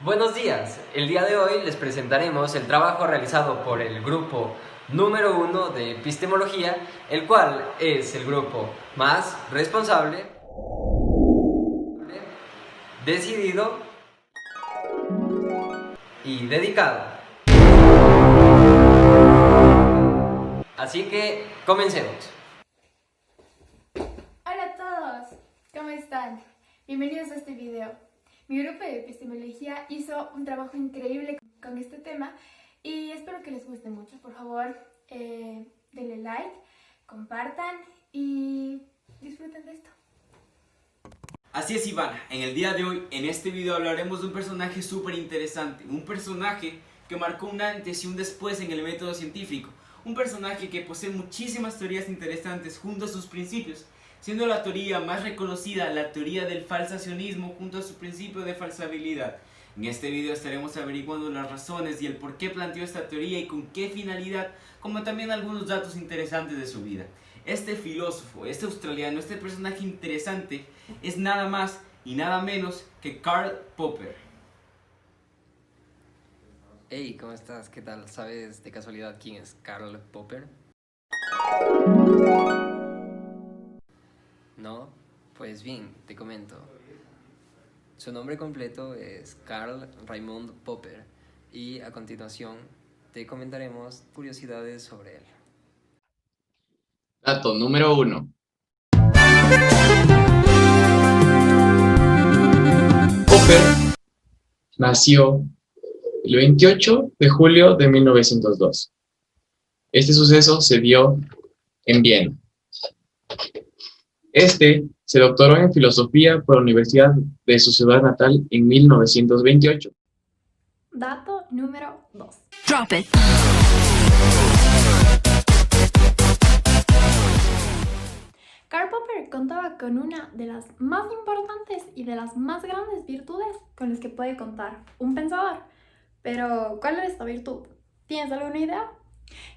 Buenos días, el día de hoy les presentaremos el trabajo realizado por el grupo número 1 de epistemología, el cual es el grupo más responsable, decidido y dedicado. Así que comencemos. Hola a todos, ¿cómo están? Bienvenidos a este video. Mi grupo de epistemología hizo un trabajo increíble con este tema y espero que les guste mucho. Por favor, denle like, compartan y disfruten de esto. Así es, Ivana, en el día de hoy, en este video hablaremos de un personaje súper interesante, un personaje que marcó un antes y un después en el método científico, un personaje que posee muchísimas teorías interesantes junto a sus principios, siendo la teoría más reconocida la teoría del falsacionismo junto a su principio de falsabilidad. En este video estaremos averiguando las razones y el por qué planteó esta teoría y con qué finalidad, como también algunos datos interesantes de su vida. Este filósofo, este australiano, este personaje interesante es nada más y nada menos que Karl Popper. Hey, ¿cómo estás? ¿Qué tal? ¿Sabes de casualidad quién es Karl Popper? ¿No? Pues bien, te comento. Su nombre completo es Karl Raimund Popper y a continuación te comentaremos curiosidades sobre él. Dato número 1. Popper nació el 28 de julio de 1902. Este suceso se dio en Viena. Se doctoró en filosofía por la Universidad de su ciudad natal en 1928. Dato número 2. Drop it. Karl Popper contaba con una de las más importantes y de las más grandes virtudes con las que puede contar un pensador. Pero, ¿cuál era esta virtud? ¿Tienes alguna idea?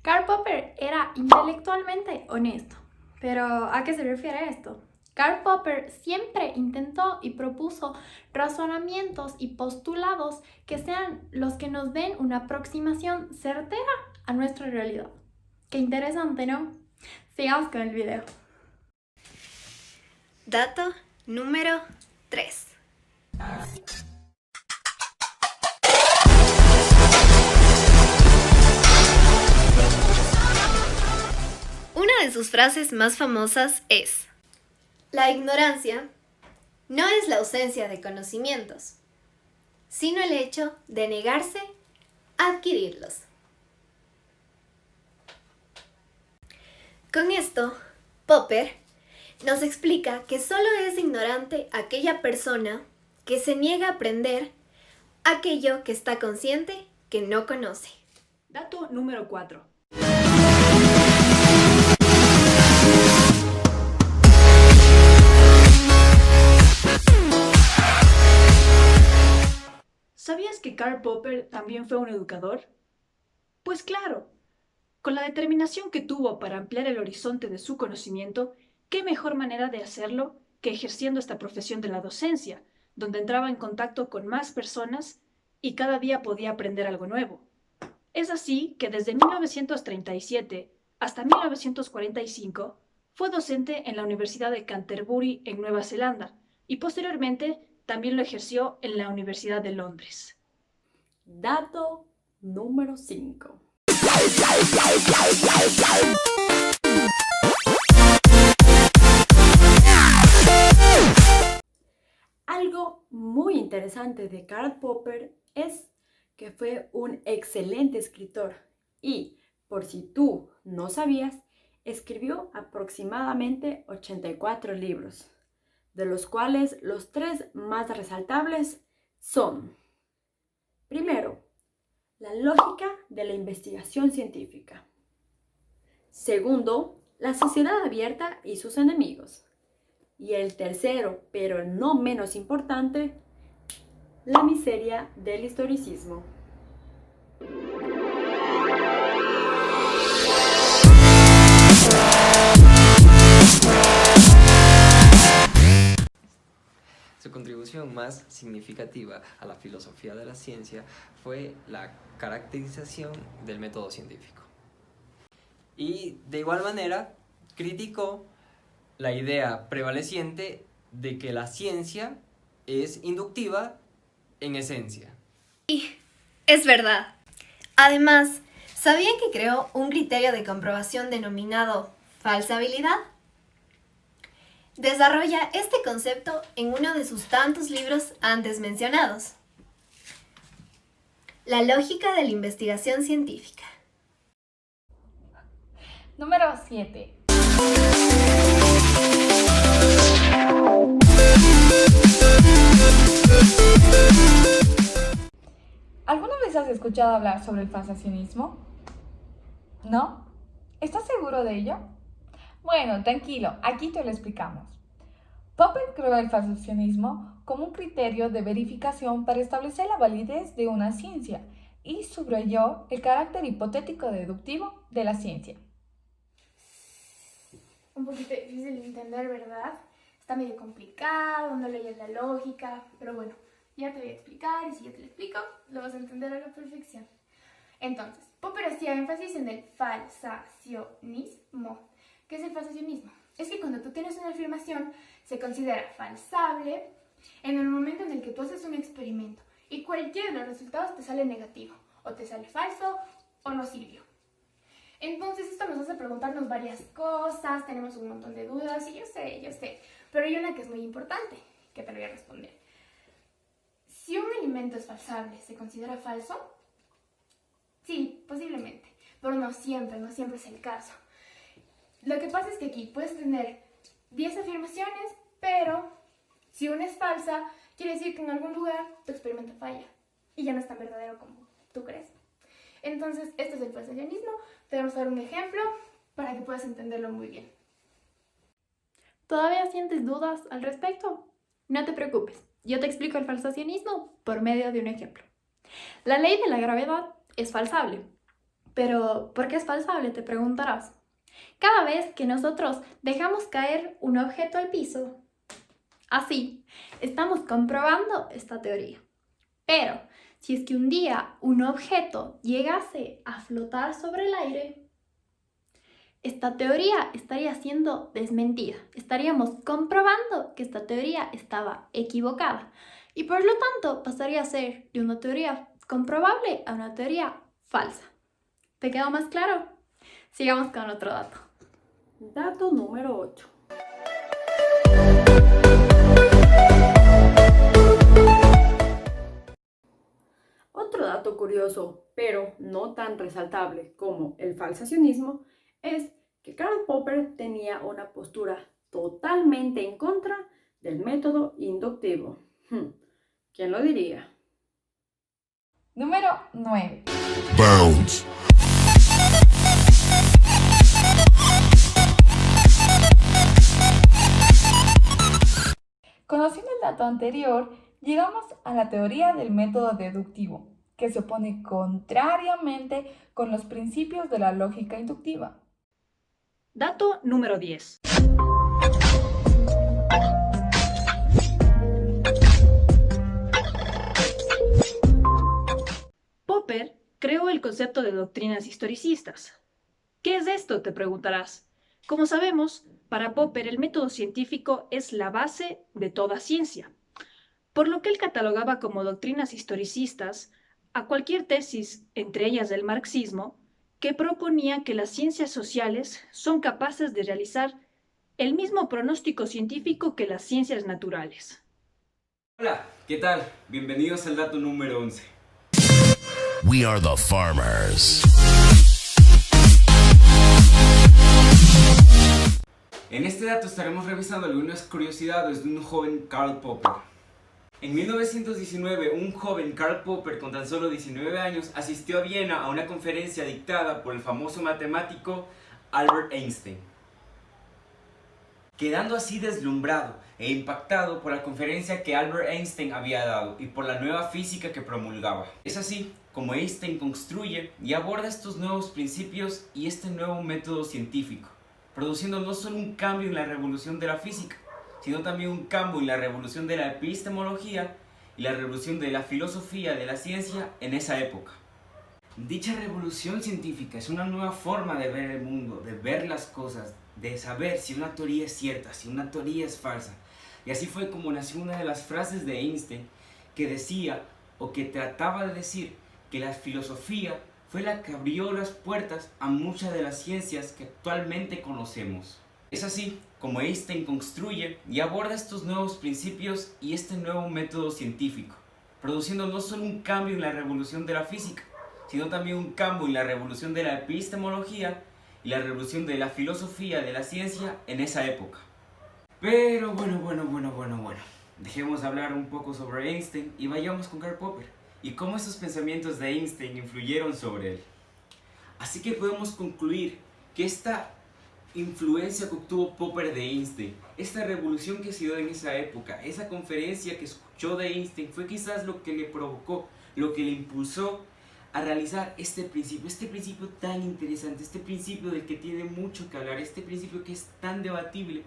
Karl Popper era intelectualmente honesto. Pero, ¿a qué se refiere esto? Karl Popper siempre intentó y propuso razonamientos y postulados que sean los que nos den una aproximación certera a nuestra realidad. Qué interesante, ¿no? Sigamos con el video. Dato número 3. Una de sus frases más famosas es: la ignorancia no es la ausencia de conocimientos, sino el hecho de negarse a adquirirlos. Con esto, Popper nos explica que solo es ignorante aquella persona que se niega a aprender aquello que está consciente que no conoce. Dato número 4. ¿Sabías que Karl Popper también fue un educador? Pues claro, con la determinación que tuvo para ampliar el horizonte de su conocimiento, ¿qué mejor manera de hacerlo que ejerciendo esta profesión de la docencia, donde entraba en contacto con más personas y cada día podía aprender algo nuevo? Es así que desde 1937 hasta 1945 fue docente en la Universidad de Canterbury en Nueva Zelanda y posteriormente también lo ejerció en la Universidad de Londres. Dato número 5. Algo muy interesante de Karl Popper es que fue un excelente escritor y, por si tú no sabías, escribió aproximadamente 84 libros, de los cuales los 3 más resaltables son: primero, la lógica de la investigación científica; segundo, la sociedad abierta y sus enemigos; y el tercero, pero no menos importante, la miseria del historicismo. Su contribución más significativa a la filosofía de la ciencia fue la caracterización del método científico. Y de igual manera criticó la idea prevaleciente de que la ciencia es inductiva en esencia. Es verdad. Además, ¿sabían que creó un criterio de comprobación denominado falsabilidad? Desarrolla este concepto en uno de sus tantos libros antes mencionados. La lógica de la investigación científica. Número 7. ¿Alguna vez has escuchado hablar sobre el falsacionismo? ¿No? ¿Estás seguro de ello? Bueno, tranquilo, aquí te lo explicamos. Popper creó el falsacionismo como un criterio de verificación para establecer la validez de una ciencia y subrayó el carácter hipotético deductivo de la ciencia. Un poquito difícil de entender, ¿verdad? Está medio complicado, no leyes la lógica, pero bueno, ya te voy a explicar y si yo te lo explico, lo vas a entender a la perfección. Entonces, Popper hacía énfasis en el falsacionismo. ¿Qué es el falsacionismo? Es que cuando tú tienes una afirmación, se considera falsable en el momento en el que tú haces un experimento y cualquiera de los resultados te sale negativo, o te sale falso, o no sirvió. Entonces esto nos hace preguntarnos varias cosas, tenemos un montón de dudas, y yo sé, pero hay una que es muy importante, que te voy a responder. Si un alimento es falsable, ¿se considera falso? Sí, posiblemente, pero no siempre es el caso. Lo que pasa es que aquí puedes tener 10 afirmaciones, pero si una es falsa, quiere decir que en algún lugar tu experimento falla y ya no es tan verdadero como tú crees. Entonces, esto es el falsacionismo. Te vamos a dar un ejemplo para que puedas entenderlo muy bien. ¿Todavía sientes dudas al respecto? No te preocupes, yo te explico el falsacionismo por medio de un ejemplo. La ley de la gravedad es falsable. Pero, ¿por qué es falsable? Te preguntarás. Cada vez que nosotros dejamos caer un objeto al piso, así, estamos comprobando esta teoría. Pero, si es que un día un objeto llegase a flotar sobre el aire, esta teoría estaría siendo desmentida. Estaríamos comprobando que esta teoría estaba equivocada. Y por lo tanto, pasaría a ser de una teoría comprobable a una teoría falsa. ¿Te quedó más claro? Sigamos con otro dato. Dato número 8. Otro dato curioso, pero no tan resaltable como el falsacionismo, es que Karl Popper tenía una postura totalmente en contra del método inductivo. ¿Quién lo diría? Número 9. Bounce. Conociendo el dato anterior, llegamos a la teoría del método deductivo, que se opone contrariamente con los principios de la lógica inductiva. Dato número 10. Popper creó el concepto de doctrinas historicistas. ¿Qué es esto?, te preguntarás. Como sabemos, para Popper el método científico es la base de toda ciencia, por lo que él catalogaba como doctrinas historicistas a cualquier tesis, entre ellas del marxismo, que proponía que las ciencias sociales son capaces de realizar el mismo pronóstico científico que las ciencias naturales. Hola, ¿qué tal? Bienvenidos al dato número 11. We are the farmers. En este dato estaremos revisando algunas curiosidades de un joven Karl Popper. En 1919, un joven Karl Popper con tan solo 19 años asistió a Viena a una conferencia dictada por el famoso matemático Albert Einstein, quedando así deslumbrado e impactado por la conferencia que Albert Einstein había dado y por la nueva física que promulgaba. Es así como Einstein construye y aborda estos nuevos principios y este nuevo método científico, produciendo no solo un cambio en la revolución de la física, sino también un cambio en la revolución de la epistemología y la revolución de la filosofía de la ciencia en esa época. Dicha revolución científica es una nueva forma de ver el mundo, de ver las cosas, de saber si una teoría es cierta, si una teoría es falsa. Y así fue como nació una de las frases de Einstein que decía, o que trataba de decir, que la filosofía fue la que abrió las puertas a muchas de las ciencias que actualmente conocemos. Es así como Einstein construye y aborda estos nuevos principios y este nuevo método científico, produciendo no solo un cambio en la revolución de la física, sino también un cambio en la revolución de la epistemología y la revolución de la filosofía de la ciencia en esa época. Pero bueno, dejemos de hablar un poco sobre Einstein y vayamos con Karl Popper y cómo esos pensamientos de Einstein influyeron sobre él. Así que podemos concluir que esta influencia que obtuvo Popper de Einstein, esta revolución que se dio en esa época, esa conferencia que escuchó de Einstein, fue quizás lo que le provocó, lo que le impulsó a realizar este principio tan interesante, este principio del que tiene mucho que hablar, este principio que es tan debatible,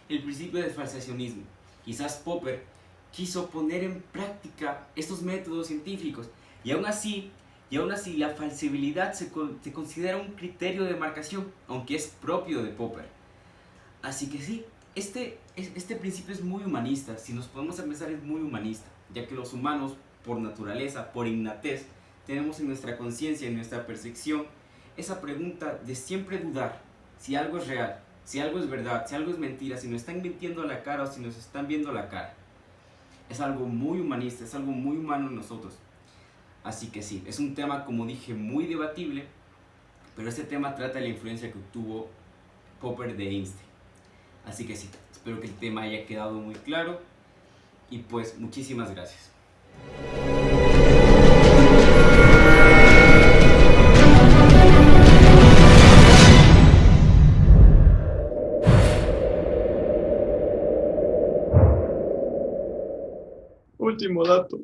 el principio del falsacionismo. Quizás Popper quiso poner en práctica estos métodos científicos y aún así la falsibilidad se considera un criterio de marcación, aunque es propio de Popper. Así que sí, este principio es muy humanista, si nos podemos pensar es muy humanista, ya que los humanos por naturaleza, por innatez, tenemos en nuestra conciencia, en nuestra percepción, esa pregunta de siempre dudar si algo es real, si algo es verdad, si algo es mentira, si nos están mintiendo a la cara o si nos están viendo a la cara. Es algo muy humanista, es algo muy humano en nosotros. Así que sí, es un tema, como dije, muy debatible, pero este tema trata de la influencia que obtuvo Popper de Einstein. Así que sí, espero que el tema haya quedado muy claro y pues muchísimas gracias. Último dato,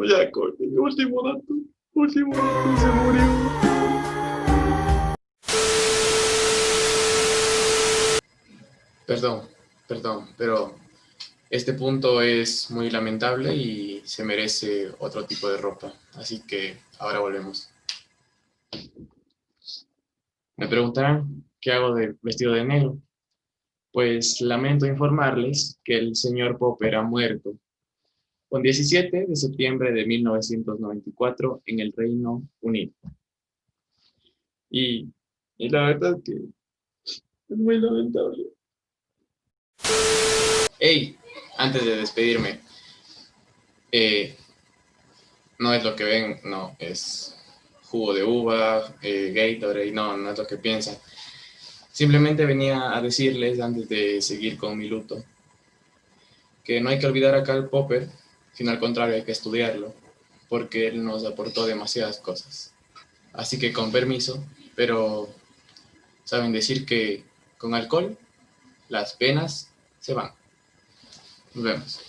ya corte, último dato, se murió. Perdón, pero este punto es muy lamentable y se merece otro tipo de ropa, así que ahora volvemos. Me preguntarán qué hago de vestido de negro. Pues lamento informarles que el señor Popper ha muerto con 17 de septiembre de 1994 en el Reino Unido. Y la verdad que es muy lamentable. Hey, antes de despedirme, no es lo que ven, no, es jugo de uva, Gatorade, no es lo que piensan. Simplemente venía a decirles, antes de seguir con mi luto, que no hay que olvidar a Karl Popper, sino al contrario hay que estudiarlo, porque él nos aportó demasiadas cosas. Así que con permiso, pero saben decir que con alcohol las penas se van. Nos vemos.